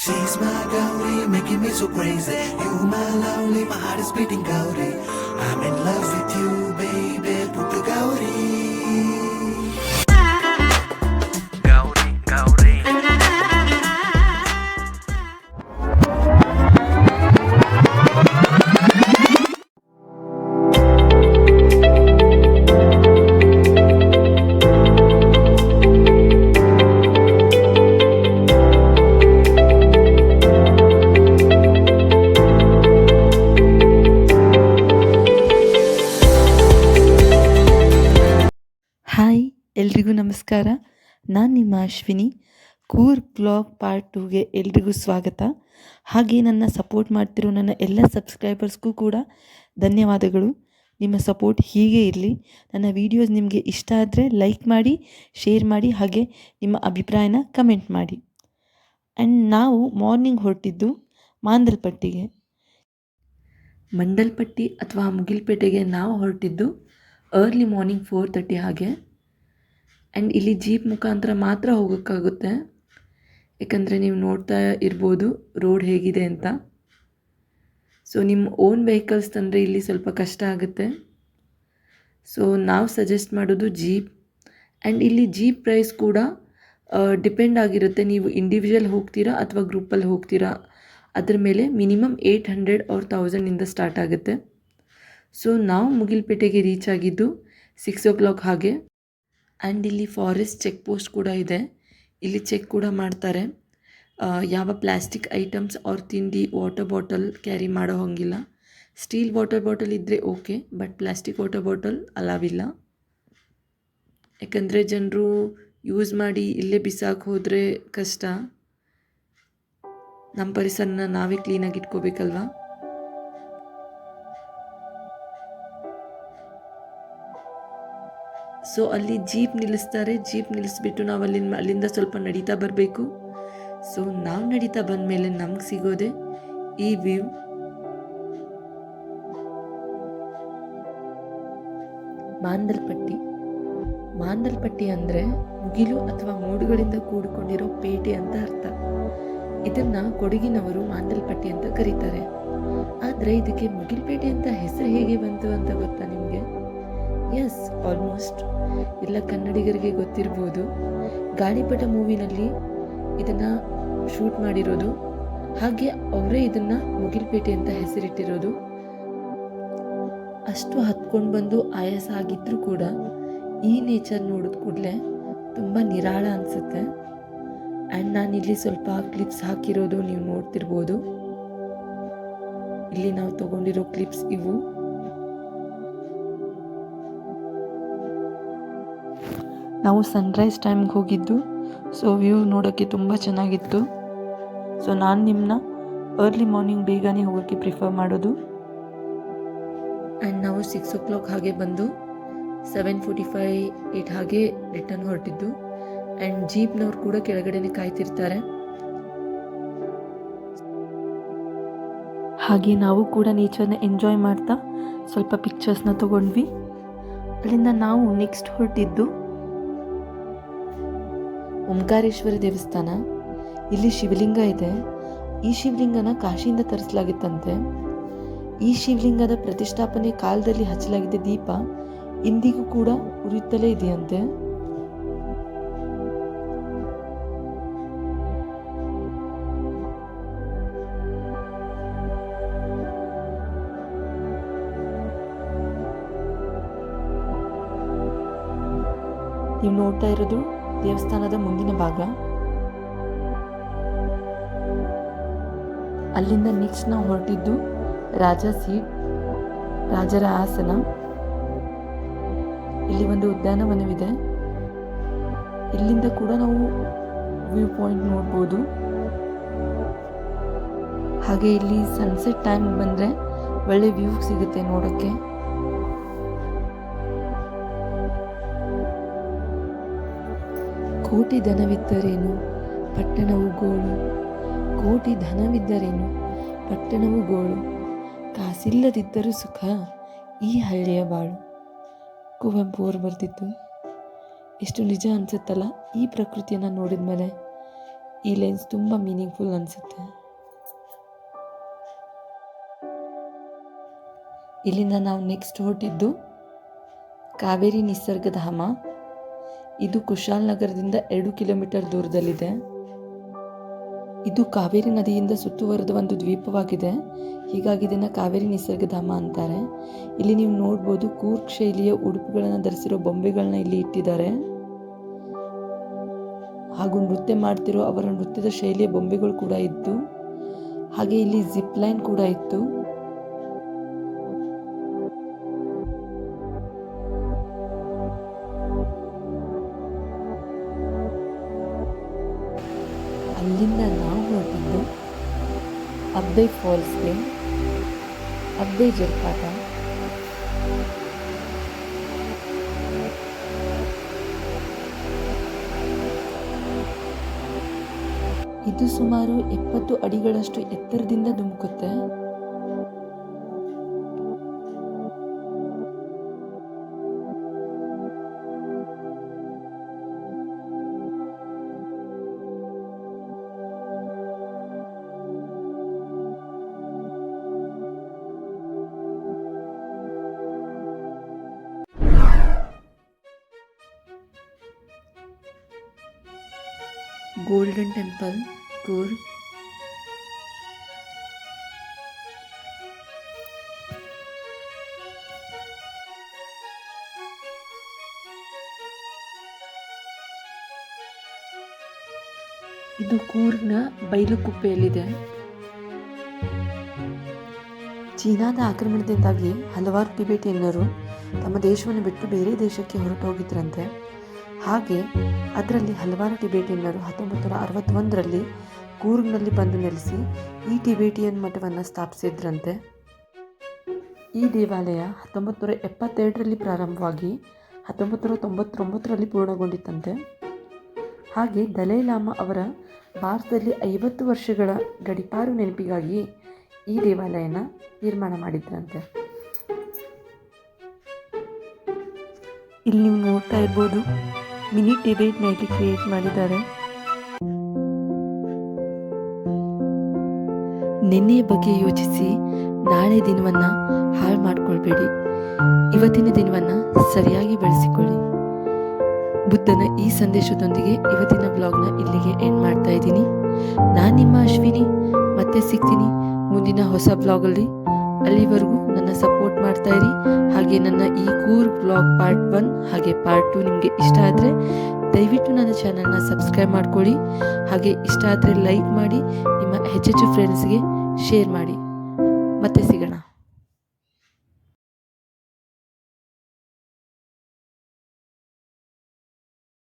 She's my Gauri, making me so crazy. You my lovely, my heart is beating Gauri. I'm in love with you, baby, Puttu Gauri. Gauri, Gauri. Hi ಎಲ್ರಿಗೂ ನಮಸ್ಕಾರ. ನಾನು ನಿಮ್ಮ Ashwini. Coorg blog part 2ಗೆ ಎಲ್ರಿಗೂ ಸ್ವಾಗತ. ಹಾಗೆ ನನ್ನ support ಮಾಡ್ತಿರೋ ನನ್ನ ಎಲ್ಲ ಸಬ್ಸ್ಕ್ರೈಬರ್ಸ್ಗೂ ಕೂಡ ಧನ್ಯವಾದಗಳು. ನಿಮ್ಮ ಸಪೋರ್ಟ್ ಹೀಗೆ ಇರಲಿ. ನನ್ನ ವೀಡಿಯೋಸ್ ನಿಮಗೆ ಇಷ್ಟ ಆದರೆ ಲೈಕ್ ಮಾಡಿ, ಶೇರ್ ಮಾಡಿ, ಹಾಗೆ ನಿಮ್ಮ ಅಭಿಪ್ರಾಯನ ಕಮೆಂಟ್ ಮಾಡಿ. ಆ್ಯಂಡ್ ನಾವು ಮಾರ್ನಿಂಗ್ ಹೊರಟಿದ್ದು ಮಾಂದಲ್ಪಟ್ಟಿಗೆ. ಮಂಡಲ್ಪಟ್ಟಿ ಅಥವಾ ಮುಗಿಲ್ಪೇಟೆಗೆ ನಾವು ಹೊರಟಿದ್ದು ಅರ್ಲಿ ಮಾರ್ನಿಂಗ್ 4:30 ಹಾಗೆ. ಆ್ಯಂಡ್ ಇಲ್ಲಿ ಜೀಪ್ ಮುಖಾಂತರ ಮಾತ್ರ ಹೋಗೋಕ್ಕಾಗುತ್ತೆ, ಯಾಕಂದರೆ ನೀವು ನೋಡ್ತಾ ಇರ್ಬೋದು ರೋಡ್ ಹೇಗಿದೆ ಅಂತ. ಸೊ ನಿಮ್ಮ ಓನ್ ವೆಹಿಕಲ್ಸ್ ತಂದರೆ ಇಲ್ಲಿ ಸ್ವಲ್ಪ ಕಷ್ಟ ಆಗುತ್ತೆ. ಸೊ ನಾವು ಸಜೆಸ್ಟ್ ಮಾಡೋದು ಜೀಪ್. ಆ್ಯಂಡ್ ಇಲ್ಲಿ ಜೀಪ್ ಪ್ರೈಸ್ ಕೂಡ ಡಿಪೆಂಡ್ ಆಗಿರುತ್ತೆ, ನೀವು ಇಂಡಿವಿಜುವಲ್ ಹೋಗ್ತೀರಾ ಅಥವಾ ಗ್ರೂಪಲ್ಲಿ ಹೋಗ್ತೀರಾ ಅದ್ರ ಮೇಲೆ. ಮಿನಿಮಮ್ 800 or 1000 ಸ್ಟಾರ್ಟ್ ಆಗುತ್ತೆ. ಸೊ ನಾವು ಮುಗಿಲ್ಪೇಟೆಗೆ ರೀಚ್ ಆಗಿದ್ದು 6 o'clock ಹಾಗೆ. ಆ್ಯಂಡ್ ಇಲ್ಲಿ ಫಾರೆಸ್ಟ್ ಚೆಕ್ ಪೋಸ್ಟ್ ಕೂಡ ಇದೆ. ಇಲ್ಲಿ ಚೆಕ್ ಕೂಡ ಮಾಡ್ತಾರೆ, ಯಾವ ಪ್ಲಾಸ್ಟಿಕ್ ಐಟಮ್ಸ್ ಅವ್ರ ತಿಂಡಿ, ವಾಟರ್ ಬಾಟಲ್ ಕ್ಯಾರಿ ಮಾಡೋ ಹಂಗಿಲ್ಲ. ಸ್ಟೀಲ್ ವಾಟರ್ ಬಾಟಲ್ ಇದ್ದರೆ okay, but plastic water bottle ಅಲಾವಿಲ್ಲ. ಯಾಕಂದರೆ ಜನರು ಯೂಸ್ ಮಾಡಿ ಇಲ್ಲೇ ಬಿಸಾಕಿ ಹೋದರೆ ಕಷ್ಟ. ನಮ್ಮ ಪರಿಸರನ ನಾವೇ ಕ್ಲೀನಾಗಿ ಇಟ್ಕೋಬೇಕಲ್ವಾ. ಸೊ ಅಲ್ಲಿ ಜೀಪ್ ನಿಲ್ಲಿಸ್ತಾರೆ. ಜೀಪ್ ನಿಲ್ಲಿಸ್ಬಿಟ್ಟು ನಾವು ಅಲ್ಲಿಂದ ಸ್ವಲ್ಪ ನಡೀತಾ ಬರಬೇಕು. ಸೊ ನಾವು ನಡೀತಾ ಬಂದ ಮೇಲೆ ನಮ್ಗೆ ಸಿಗೋದೆ ಈ ವ್ಯೂ. ಮಾಂದಲ್ಪಟ್ಟಿ ಅಂದರೆ ಮುಗಿಲು ಅಥವಾ ಮೋಡುಗಳಿಂದ ಕೂಡಿಕೊಂಡಿರೋ ಪೇಟೆ ಅಂತ ಅರ್ಥ. ಇದನ್ನು ಕೊಡಗಿನವರು ಮಾಂದಲ್ಪಟ್ಟಿ ಅಂತ ಕರೀತಾರೆ. ಆದರೆ ಇದಕ್ಕೆ ಮುಗಿಲ್ಪೇಟೆ ಅಂತ ಹೆಸರು ಹೇಗೆ ಬಂತು ಅಂತ ಗೊತ್ತಾ ನಿಮಗೆ? ಎಸ್, ಆಲ್ಮೋಸ್ಟ್ ಎಲ್ಲ ಕನ್ನಡಿಗರಿಗೆ ಗೊತ್ತಿರ್ಬೋದು. ಗಾಳಿಪಟ ಮೂವಿನಲ್ಲಿ ಇದನ್ನು ಶೂಟ್ ಮಾಡಿರೋದು, ಹಾಗೆ ಅವರೇ ಇದನ್ನು ಮುಗಿಲ್ಪೇಟೆ ಅಂತ ಹೆಸರಿಟ್ಟಿರೋದು. ಅಷ್ಟು ಹತ್ಕೊಂಡು ಬಂದು ಆಯಾಸ ಆಗಿದ್ರೂ ಕೂಡ ಈ ನೇಚರ್ ನೋಡಿದ ಕೂಡಲೇ ತುಂಬ ನಿರಾಳ ಅನಿಸುತ್ತೆ. ಆ್ಯಂಡ್ ನಾನಿಲ್ಲಿ ಸ್ವಲ್ಪ ಕ್ಲಿಪ್ಸ್ ಹಾಕಿರೋದು ನೀವು ನೋಡ್ತಿರ್ಬೋದು. ಇಲ್ಲಿ ನಾವು ತಗೊಂಡಿರೋ ಕ್ಲಿಪ್ಸ್ ಇವು. ನಾವು ಸನ್ರೈಸ್ ಟೈಮ್ಗೆ ಹೋಗಿದ್ದು, ಸೊ ವ್ಯೂ ನೋಡೋಕ್ಕೆ ತುಂಬ ಚೆನ್ನಾಗಿತ್ತು. ಸೊ ನಾನು ನಿಮ್ಮನ್ನ ಅರ್ಲಿ ಮಾರ್ನಿಂಗ್ ಬೇಗನೆ ಹೋಗೋಕ್ಕೆ ಪ್ರಿಫರ್ ಮಾಡೋದು. ಆ್ಯಂಡ್ ನಾವು 6 o'clock ಹಾಗೆ ಬಂದು 7:45, 8 ಹಾಗೆ ರಿಟರ್ನ್ ಹೊರಟಿದ್ದು. ಆ್ಯಂಡ್ ಜೀಪ್ನವ್ರು ಕೂಡ ಕೆಳಗಡೆನೆ ಕಾಯ್ತಿರ್ತಾರೆ. ಹಾಗೆ ನಾವು ಕೂಡ ನೇಚರ್ನ ಎಂಜಾಯ್ ಮಾಡ್ತಾ ಸ್ವಲ್ಪ ಪಿಕ್ಚರ್ಸ್ನ ತೊಗೊಂಡ್ವಿ. ಅಲ್ಲಿಂದ ನಾವು ನೆಕ್ಸ್ಟ್ ಹೊರಟಿದ್ದು ಓಂಕಾರೇಶ್ವರ ದೇವಸ್ಥಾನ. ಇಲ್ಲಿ ಶಿವಲಿಂಗ ಇದೆ. ಈ ಶಿವಲಿಂಗನ ಕಾಶಿಯಿಂದ ತರಿಸಲಾಗಿತ್ತಂತೆ. ಈ ಶಿವಲಿಂಗದ ಪ್ರತಿಷ್ಠಾಪನೆ ಕಾಲದಲ್ಲಿ ಹಚ್ಚಲಾಗಿದ್ದ ದೀಪ ಇಂದಿಗೂ ಕೂಡ ಉರಿಯುತ್ತಲೇ ಇದೆಯಂತೆ. ನೀವು ನೋಡ್ತಾ ಇರೋದು ದೇವಸ್ಥಾನದ ಮುಂದಿನ ಭಾಗ. ಅಲ್ಲಿಂದ ನೆಕ್ಸ್ಟ್ ನಾವು ಹೊರಟಿದ್ದು ರಾಜರ ಆಸನ. ಇಲ್ಲಿ ಒಂದು ಉದ್ಯಾನವನವಿದೆ. ಇಲ್ಲಿಂದ ಕೂಡ ನಾವು ವ್ಯೂ ಪಾಯಿಂಟ್ ನೋಡ್ಬೋದು. ಹಾಗೆ ಇಲ್ಲಿ ಸನ್ಸೆಟ್ ಟೈಮ್ ಬಂದರೆ ಒಳ್ಳೆ ವ್ಯೂ ಸಿಗುತ್ತೆ ನೋಡೋಕ್ಕೆ. ಕೋಟಿ ಧನವಿದ್ದರೇನು ಪಟ್ಟಣವು ಗೋಳು, ಕೋಟಿ ಧನವಿದ್ದರೇನು ಪಟ್ಟಣವು ಗೋಳು, ಕಾಸಿಲ್ಲದಿದ್ದರೂ ಸುಖ ಈ ಹಳ್ಳಿಯ ಬಾಳು. ಕುವೆಂಪು ಅವರು ಬರೆದಿದ್ದು. ಎಷ್ಟು ನಿಜ ಅನಿಸುತ್ತಲ್ಲ ಈ ಪ್ರಕೃತಿಯನ್ನು ನೋಡಿದ ಮೇಲೆ. ಈ ಲೈನ್ಸ್ ತುಂಬ ಮೀನಿಂಗ್ಫುಲ್ ಅನಿಸುತ್ತೆ. ಇಲ್ಲಿಂದ ನಾವು ನೆಕ್ಸ್ಟ್ ಹೊರಟಿದ್ದು ಕಾವೇರಿ ನಿಸರ್ಗಧಾಮ. ಇದು ಕುಶಾಲನಗರದಿಂದ 2 ಕಿಲೋಮೀಟರ್ ದೂರದಲ್ಲಿದೆ. ಇದು ಕಾವೇರಿ ನದಿಯಿಂದ ಸುತ್ತುವರೆದ ಒಂದು ದ್ವೀಪವಾಗಿದೆ. ಹೀಗಾಗಿ ಇದನ್ನು ಕಾವೇರಿ ನಿಸರ್ಗಧಾಮ ಅಂತಾರೆ. ಇಲ್ಲಿ ನೀವು ನೋಡ್ಬೋದು ಕೂರ್ಗ್ ಶೈಲಿಯ ಉಡುಪುಗಳನ್ನು ಧರಿಸಿರೋ ಬೊಂಬೆಗಳನ್ನ ಇಲ್ಲಿ ಇಟ್ಟಿದ್ದಾರೆ. ಹಾಗೂ ನೃತ್ಯ ಮಾಡ್ತಿರೋ ಅವರ ನೃತ್ಯದ ಶೈಲಿಯ ಬೊಂಬೆಗಳು ಕೂಡ ಇತ್ತು. ಹಾಗೆ ಇಲ್ಲಿ ಜಿಪ್ ಲೈನ್ ಕೂಡ ಇತ್ತು. ಅಲ್ಲಿಂದ ನಾವು ಹೊರಟಿದ್ದು ಅಬ್ಬೆ ಫಾಲ್ಸ್ಗೆ, ಅಬ್ಬೆ ಜಲಪಾತ. ಇದು ಸುಮಾರು 70 ಅಡಿಗಳಷ್ಟು ಎತ್ತರದಿಂದ ಧುಮುಕುತ್ತೆ. Golden temple Coorg. ಇದು ಕೂರ್ಗ್ನ ಬೈಲುಕುಪ್ಪೆಯಲ್ಲಿದೆ. ಚೀನಾದ ಆಕ್ರಮಣದಿಂದಾಗಿ ಹಲವಾರು ಟಿಬೆಟಿಯನ್ನರು ತಮ್ಮ ದೇಶವನ್ನು ಬಿಟ್ಟು ಬೇರೆ ದೇಶಕ್ಕೆ ಹೊರಟು ಹೋಗಿದ್ರಂತೆ. ಹಾಗೆ ಅದರಲ್ಲಿ ಹಲವಾರು ಟಿಬೆಟಿಯನ್ನರು 1961ರಲ್ಲಿ ಕೂರ್ಗ್ನಲ್ಲಿ ಬಂದು ನೆಲೆಸಿ ಈ ಟಿಬೆಟಿಯನ್ ಮಠವನ್ನು ಸ್ಥಾಪಿಸಿದ್ರಂತೆ. ಈ ದೇವಾಲಯ 1972ರಲ್ಲಿ ಪ್ರಾರಂಭವಾಗಿ 1999ರಲ್ಲಿ ಪೂರ್ಣಗೊಂಡಿತ್ತಂತೆ. ಹಾಗೆ ದಲೈ ಲಾಮಾ ಅವರ ಭಾರತದಲ್ಲಿ 50 ವರ್ಷಗಳ ಗಡಿಪಾರು ನೆನಪಿಗಾಗಿ ಈ ದೇವಾಲಯನ ನಿರ್ಮಾಣ ಮಾಡಿದ್ರಂತೆ. ಇಲ್ಲಿ ನೀವು ನೋಡ್ತಾ ಇರ್ಬೋದು ಮಿನಿ ಟಿಬೇಟ್ನ ಇಲ್ಲಿ ಕ್ರಿಯೇಟ್ ಮಾಡಿದ್ದಾರೆ. ನಿನ್ನೆಯ ಬಗ್ಗೆ ಯೋಚಿಸಿ ನಾಳೆ ದಿನವನ್ನು ಹಾಳು ಮಾಡ್ಕೊಳ್ಬೇಡಿ. ಇವತ್ತಿನ ದಿನವನ್ನು ಸರಿಯಾಗಿ ಬಳಸಿಕೊಳ್ಳಿ. ಬುದ್ಧನ ಈ ಸಂದೇಶದೊಂದಿಗೆ ಇವತ್ತಿನ ಬ್ಲಾಗ್ನ ಇಲ್ಲಿಗೆ ಎಂಡ್ ಮಾಡ್ತಾ ಇದ್ದೀನಿ. ನಾನು ನಿಮ್ಮ ಅಶ್ವಿನಿ. ಮತ್ತೆ ಸಿಗ್ತೀನಿ ಮುಂದಿನ ಹೊಸ ಬ್ಲಾಗಲ್ಲಿ. ಅಲ್ಲಿವರೆಗೂ ನನ್ನ ಸಪೋರ್ಟ್ ಮಾಡ್ತಾ ಇರಿ. ಹಾಗೆ ನನ್ನ ಈ ಕೂರ್ಗ್ ಬ್ಲಾಗ್ ಪಾರ್ಟ್ 1 ಹಾಗೆ ಪಾರ್ಟ್ 2 ನಿಮಗೆ ಇಷ್ಟ ಆದರೆ ದಯವಿಟ್ಟು ನನ್ನ ಚಾನಲ್ನ ಸಬ್ಸ್ಕ್ರೈಬ್ ಮಾಡ್ಕೊಳ್ಳಿ. ಹಾಗೆ ಇಷ್ಟ ಆದರೆ ಲೈಕ್ ಮಾಡಿ, ನಿಮ್ಮ ಹೆಚ್ಚೆಚ್ಚು ಫ್ರೆಂಡ್ಸ್ಗೆ ಶೇರ್ ಮಾಡಿ. ಮತ್ತೆ ಸಿಗೋಣ.